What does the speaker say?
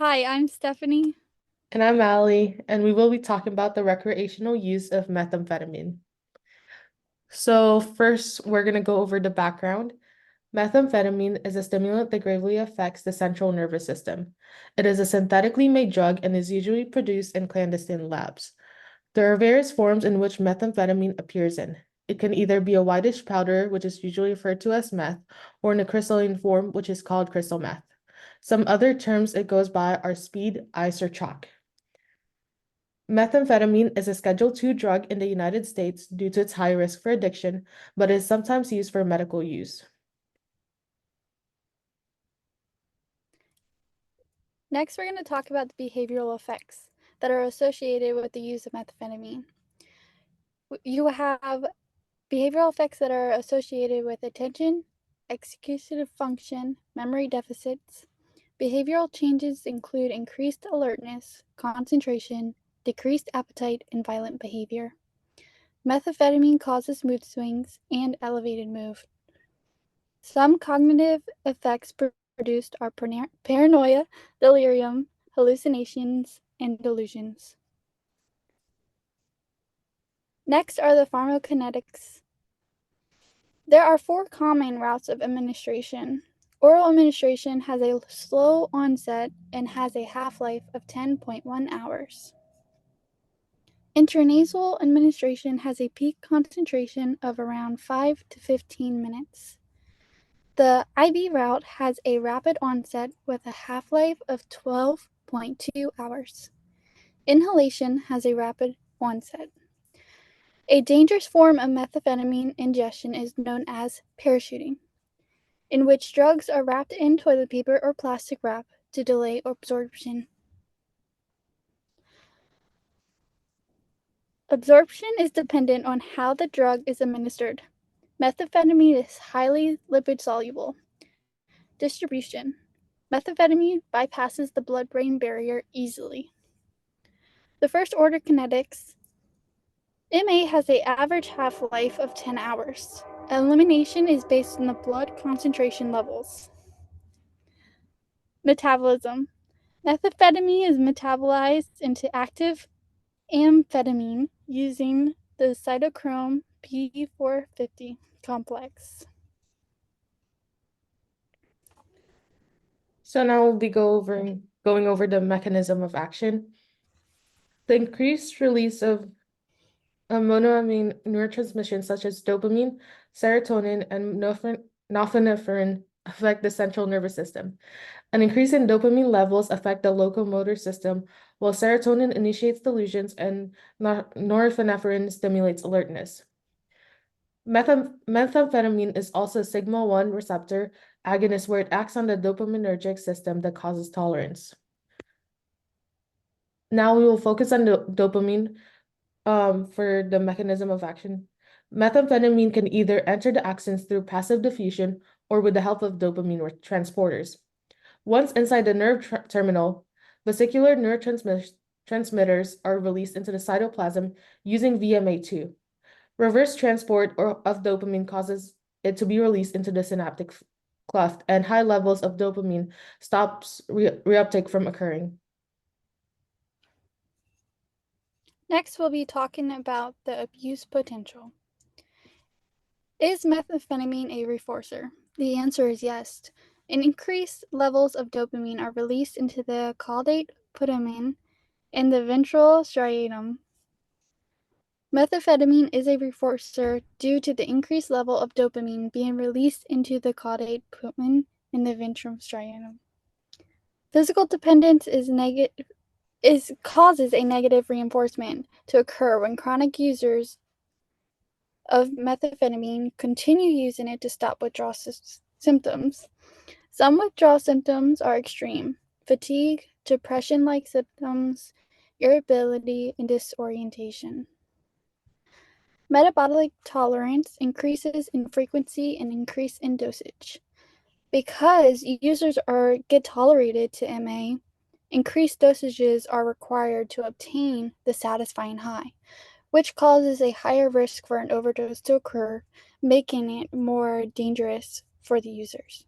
Hi, I'm Stephanie. And I'm Allie, and we will be talking about the recreational use of methamphetamine. So, first, we're going to go over the background. Methamphetamine is a stimulant that gravely affects the central nervous system. It is a synthetically made drug and is usually produced in clandestine labs. There are various forms in which methamphetamine appears in. It can either be a whitish powder, which is usually referred to as meth, or in a crystalline form, which is called crystal meth. Some other terms it goes by are speed, ice, or chalk. Methamphetamine is a Schedule II drug in the United States due to its high risk for addiction, but is sometimes used for medical use. Next, we're going to talk about the behavioral effects that are associated with the use of methamphetamine. You have behavioral effects that are associated with attention, executive function, memory deficits. Behavioral changes include increased alertness, concentration, decreased appetite, and violent behavior. Methamphetamine causes mood swings and elevated mood. Some cognitive effects produced are paranoia, delirium, hallucinations, and delusions. Next are the pharmacokinetics. There are four common routes of administration. Oral administration has a slow onset and has a half-life of 10.1 hours. Intranasal administration has a peak concentration of around 5 to 15 minutes. The IV route has a rapid onset with a half-life of 12.2 hours. Inhalation has a rapid onset. A dangerous form of methamphetamine ingestion is known as parachuting, in which drugs are wrapped in toilet paper or plastic wrap to delay absorption. Absorption is dependent on how the drug is administered. Methamphetamine is highly lipid soluble. Distribution. Methamphetamine bypasses the blood-brain barrier easily. The first order kinetics. MA has an average half-life of 10 hours. Elimination is based on the blood concentration levels. Metabolism. Methamphetamine is metabolized into active amphetamine using the cytochrome P450 complex. So now we'll be going over the mechanism of action. The increased release of monoamine neurotransmissions such as dopamine, serotonin, and norepinephrine affect the central nervous system. An increase in dopamine levels affect the locomotor system, while serotonin initiates delusions and norepinephrine stimulates alertness. Methamphetamine is also a sigma-1 receptor agonist where it acts on the dopaminergic system that causes tolerance. Now we will focus on the dopamine for the mechanism of action. Methamphetamine can either enter the axons through passive diffusion or with the help of dopamine transporters. Once inside the nerve terminal, vesicular neurotransmitters are released into the cytoplasm using VMA2. Reverse transport of dopamine causes it to be released into the synaptic cleft, and high levels of dopamine stops reuptake from occurring. Next, we'll be talking about the abuse potential. Is methamphetamine a reforcer? The answer is yes. Increased levels of dopamine are released into the caudate putamen in the ventral striatum. Methamphetamine is a reforcer due to the increased level of dopamine being released into the caudate putamen in the ventral striatum. Physical dependence causes a negative reinforcement to occur when chronic users of methamphetamine continue using it to stop withdrawal symptoms. Some withdrawal symptoms are extreme: fatigue, depression like symptoms, irritability, and disorientation. Metabolic tolerance increases in frequency and increase in dosage. Because users get tolerated to MA, increased dosages are required to obtain the satisfying high, which causes a higher risk for an overdose to occur, making it more dangerous for the users.